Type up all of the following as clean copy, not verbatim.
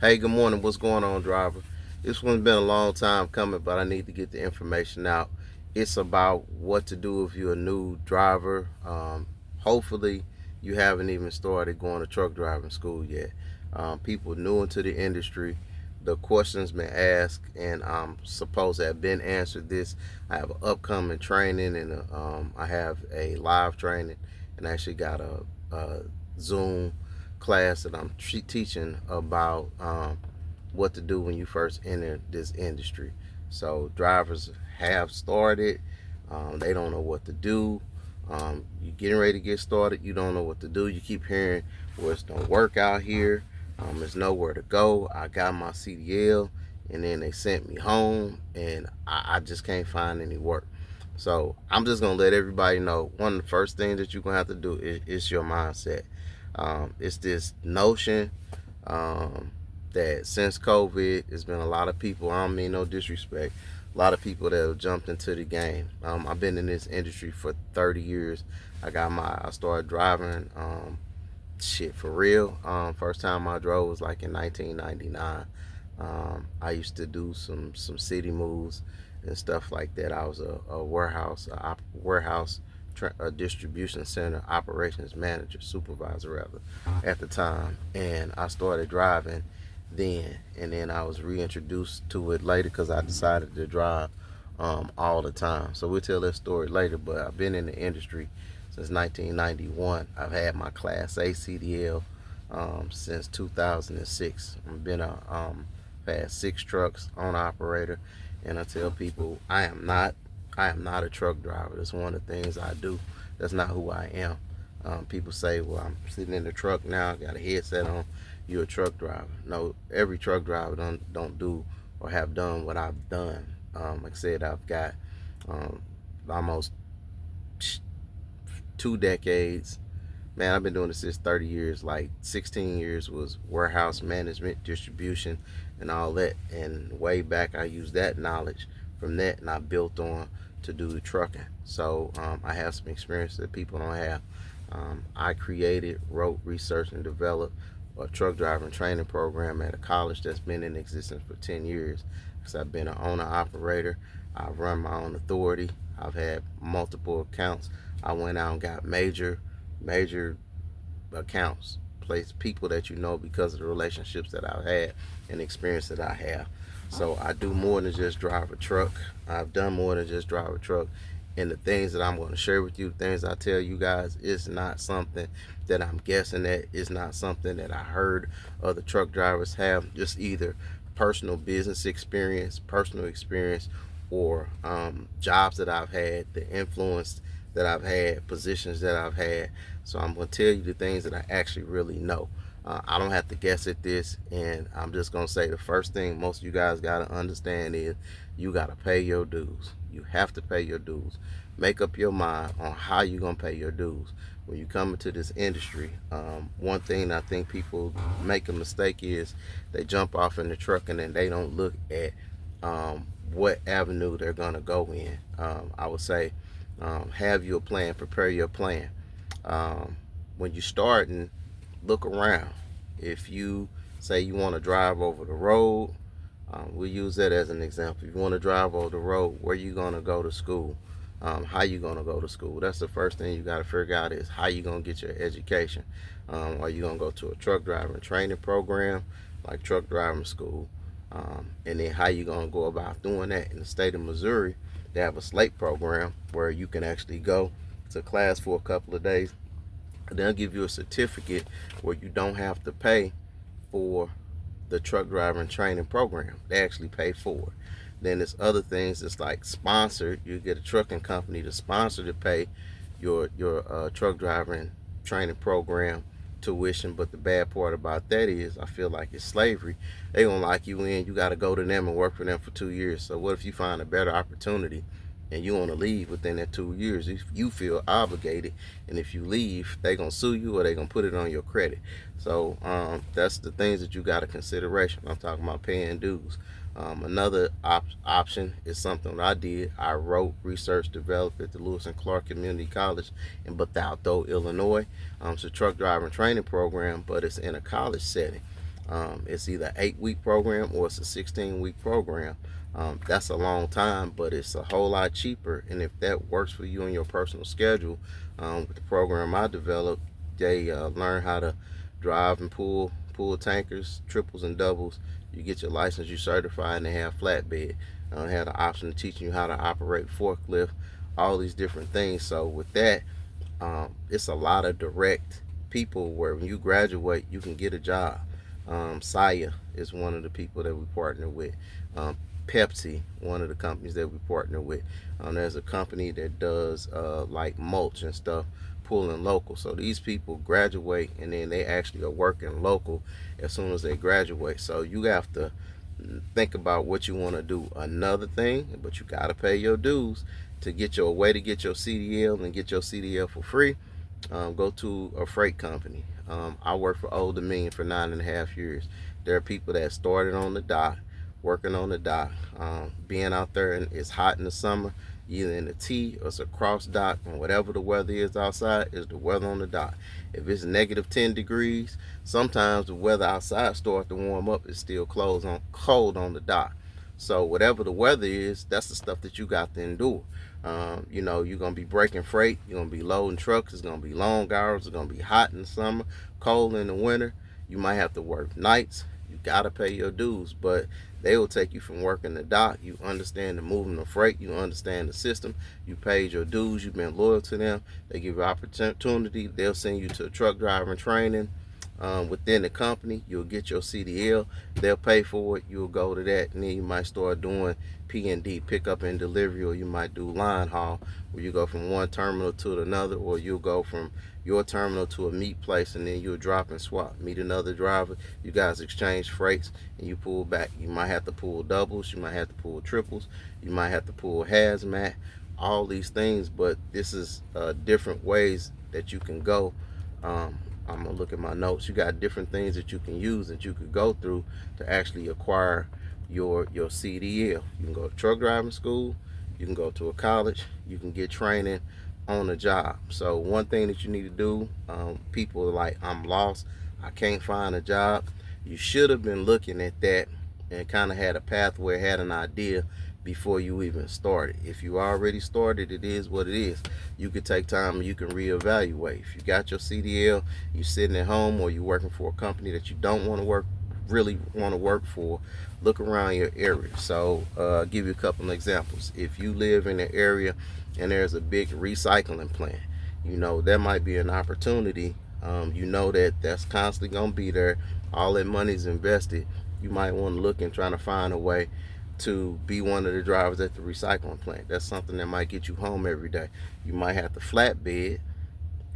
Hey, good morning. What's going on, driver? This one's been a long time coming, but I need to get the information out. It's about what to do if you're a new driver. Hopefully, you haven't even started going to truck driving school yet. People new into the industry, the questions been asked, and I'm supposed to have been answered this. I have an upcoming training, and I have a live training, and I actually got a Zoom class that I'm teaching about what to do when you first enter this industry. So drivers have started, they don't know what to do. You're getting ready to get started, you don't know what to do. You keep hearing, well, it's don't work out here. There's nowhere to go. I got my CDL, and then they sent me home, and I just can't find any work. So I'm just gonna let everybody know, one of the first things that you're gonna have to do is your mindset. It's this notion that since COVID, there's been a lot of people, I don't mean no disrespect, a lot of people that have jumped into the game. I've been in this industry for 30 years. I started driving, for real. First time I drove was like in 1999. I used to do some city moves and stuff like that. I was a warehouse a distribution center operations manager, supervisor rather, at the time, and I started driving then, and then I was reintroduced to it later because I decided to drive all the time. So we'll tell that story later, but I've been in the industry since 1991. I've had my Class A CDL since 2006. Had 6 trucks, owner operator, and I tell people I am not a truck driver. That's one of the things I do. That's not who I am. People say, well, I'm sitting in the truck now, got a headset on, you're a truck driver. No, every truck driver don't do or have done what I've done. Like I said, I've got almost 2 decades. Man, I've been doing this since 30 years. Like 16 years was warehouse management, distribution, and all that. And way back, I used that knowledge from that, and I built on to do the trucking. So I have some experience that people don't have. I created, wrote, researched, and developed a truck driving training program at a college that's been in existence for 10 years. Because I've been an owner operator, I've run my own authority, I've had multiple accounts. I went out and got major accounts, place people that you know because of the relationships that I've had and the experience that I have. So I do more than just drive a truck. I've done more than just drive a truck. And the things that I'm going to share with you, the things I tell you guys, it's not something that I'm guessing at. It's not something that I heard other truck drivers have. Just either personal business experience, personal experience, or jobs that I've had, the influence that I've had, positions that I've had. So I'm going to tell you the things that I actually really know. I don't have to guess at this, and I'm just going to say the first thing most of you guys got to understand is you got to pay your dues. You have to pay your dues. Make up your mind on how you're going to pay your dues. When you come into this industry, one thing I think people make a mistake is they jump off in the truck and then they don't look at what avenue they're going to go in. I would say have your plan, prepare your plan. When you're starting, look around. If you say you want to drive over the road, we'll use that as an example. If you want to drive over the road, where you going to go to school? How you going to go to school? That's the first thing you got to figure out is how you going to get your education. Are you going to go to a truck driving training program like truck driving school? And then how you going to go about doing that? In the state of Missouri, they have a slate program where you can actually go to class for a couple of days. They'll give you a certificate where you don't have to pay for the truck driving training program. They actually pay for it. Then there's other things that's like sponsored. You get a trucking company to sponsor to pay your truck driving training program tuition. But the bad part about that is I feel like it's slavery. They gonna lock you in. You got to go to them and work for them for 2 years. So what if you find a better opportunity and you want to leave within that 2 years? If you feel obligated, and if you leave, they gonna sue you or they gonna put it on your credit. So that's the things that you got to consideration. I'm talking about paying dues. Another option is something that I did. I wrote, researched, developed at the Lewis and Clark Community College in Bethalto, Illinois. It's a truck driving training program, but it's in a college setting. It's either 8-week program or it's a 16-week program. That's a long time, but it's a whole lot cheaper. And if that works for you and your personal schedule, with the program I developed, they learn how to drive and pull tankers, triples and doubles. You get your license, you certify, and they have flatbed. They have the option of teaching you how to operate forklift, all these different things. So with that, it's a lot of direct people where when you graduate, you can get a job. Saya is one of the people that we partner with. Pepsi, one of the companies that we partner with. There's a company that does like mulch and stuff, pulling local. So these people graduate and then they actually are working local as soon as they graduate. So you have to think about what you want to do. Another thing, but you got to pay your dues to get your way to get your CDL and get your CDL for free. Go to a freight company. I worked for Old Dominion for 9.5 years. There are people that started on the dock, working on the dock, being out there, and it's hot in the summer, either in the T or it's a cross dock, and whatever the weather is outside is the weather on the dock. If it's negative 10 degrees, sometimes the weather outside starts to warm up. It's still cold on the dock. So whatever the weather is, that's the stuff that you got to endure. You're going to be breaking freight. You're going to be loading trucks. It's going to be long hours. It's going to be hot in the summer, cold in the winter. You might have to work nights. You got to pay your dues, but they will take you from working the dock. You understand the movement of freight. You understand the system. You paid your dues. You've been loyal to them. They give you opportunity. They'll send you to truck driving training. Within the company, you'll get your CDL. They'll pay for it. You'll go to that, and then you might start doing P&D, pickup and delivery, or you might do line haul, where you go from one terminal to another, or you'll go from your terminal to a meat place, and then you'll drop and swap, meet another driver. You guys exchange freights, and you pull back. You might have to pull doubles. You might have to pull triples. You might have to pull hazmat. All these things, but this is different ways that you can go. I'm gonna look at my notes. You got different things that you can use, that you could go through to actually acquire your CDL. You can go to truck driving school. You can go to a college. You can get training on the job. So one thing that you need to do, people are like, I'm lost, I can't find a job. You should have been looking at that and kind of had a pathway, had an idea before you even started. If you already started, it is what it is. You could take time and you can reevaluate. If you got your CDL, you sitting at home, or you're working for a company that you don't want to really want to work for, look around your area. So I'll give you a couple of examples. If you live in an area and there's a big recycling plant, there might be an opportunity. That's constantly going to be there. All that money's invested. You might want to look and try to find a way to be one of the drivers at the recycling plant. That's something that might get you home every day. You might have to flatbed,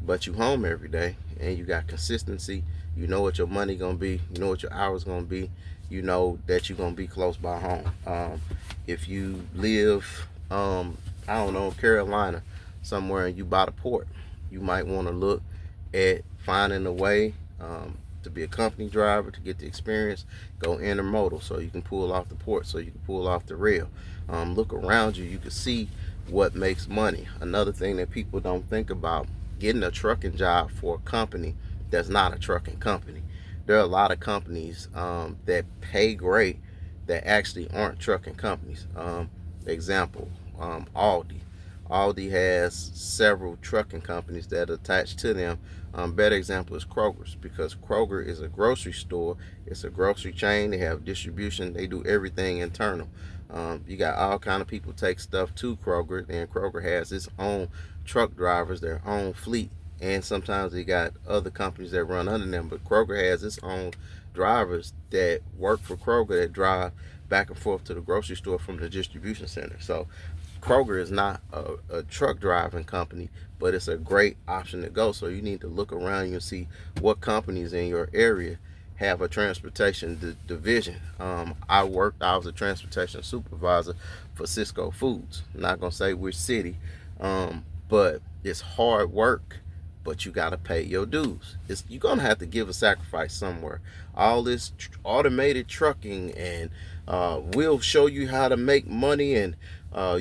but you home every day, and you got consistency. You know what your money gonna be. You know what your hours gonna be. You know that you're gonna be close by home. If you live, Carolina, somewhere, and you by the port, you might want to look at finding a way to be a company driver, to get the experience, go intermodal, so you can pull off the port, so you can pull off the rail. Look around you, you can see what makes money. Another thing that people don't think about, getting a trucking job for a company that's not a trucking company. There are a lot of companies that pay great that actually aren't trucking companies. Example, Aldi. Aldi has several trucking companies that are attached to them. Better example is Kroger's, because Kroger is a grocery store. It's a grocery chain. They have distribution. They do everything internal. You got all kind of people take stuff to Kroger, and Kroger has its own truck drivers, their own fleet, and sometimes they got other companies that run under them. But Kroger has its own drivers that work for Kroger that drive back and forth to the grocery store from the distribution center. So Kroger is not a truck driving company, but it's a great option to go. So you need to look around you and see what companies in your area have a transportation division. I was a transportation supervisor for Cisco Foods. I'm not gonna say which city, but it's hard work, but you got to pay your dues. You're going to have to give a sacrifice somewhere. All this automated trucking, and we'll show you how to make money, and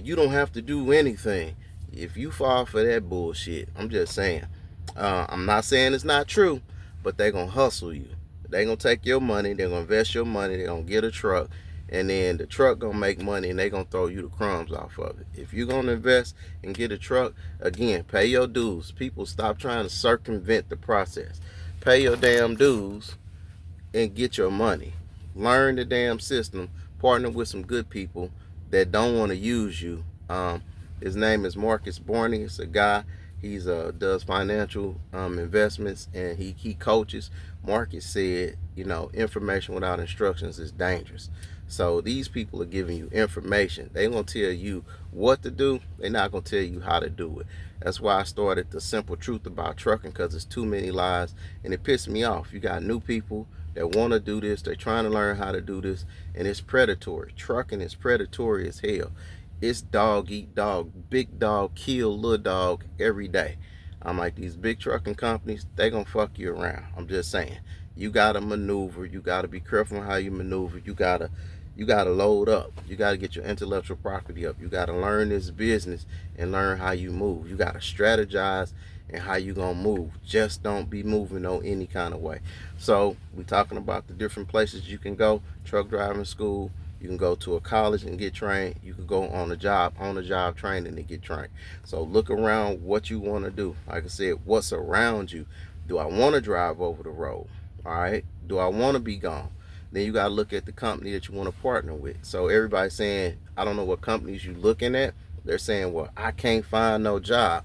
you don't have to do anything. If you fall for that bullshit, I'm just saying. I'm not saying it's not true, but they're going to hustle you. They gonna take your money, they're gonna invest your money, they're gonna get a truck, and then the truck gonna make money and they gonna throw you the crumbs off of it. If you're gonna invest and get a truck, again, pay your dues. People, stop trying to circumvent the process. Pay your damn dues and get your money. Learn the damn system. Partner with some good people that don't want to use you. His name is Marcus Borney. It's a guy. He's does financial investments, and he coaches. Marcus said, information without instructions is dangerous. So these people are giving you information. They gonna tell you what to do. They're not gonna tell you how to do it. That's why I started the simple truth about trucking, because it's too many lies, and it pissed me off. You got new people that want to do this. They're trying to learn how to do this, and it's predatory. Trucking is predatory as hell. It's dog eat dog, big dog kill little dog every day. I'm like, these big trucking companies, they gonna fuck you around. I'm just saying, you gotta maneuver. You gotta be careful how you maneuver. You gotta load up. You gotta get your intellectual property up. You gotta learn this business and learn how you move. You gotta strategize and how you gonna move. Just don't be moving on any kind of way. So we talking about the different places you can go. Truck driving school. You can go to a college and get trained. You can go on the job training and get trained. So look around what you want to do. Like I said, what's around you. Do I want to drive over the road? All right. Do I want to be gone? Then you got to look at the company that you want to partner with. So everybody's saying, I don't know what companies you looking at. They're saying, well, I can't find no job.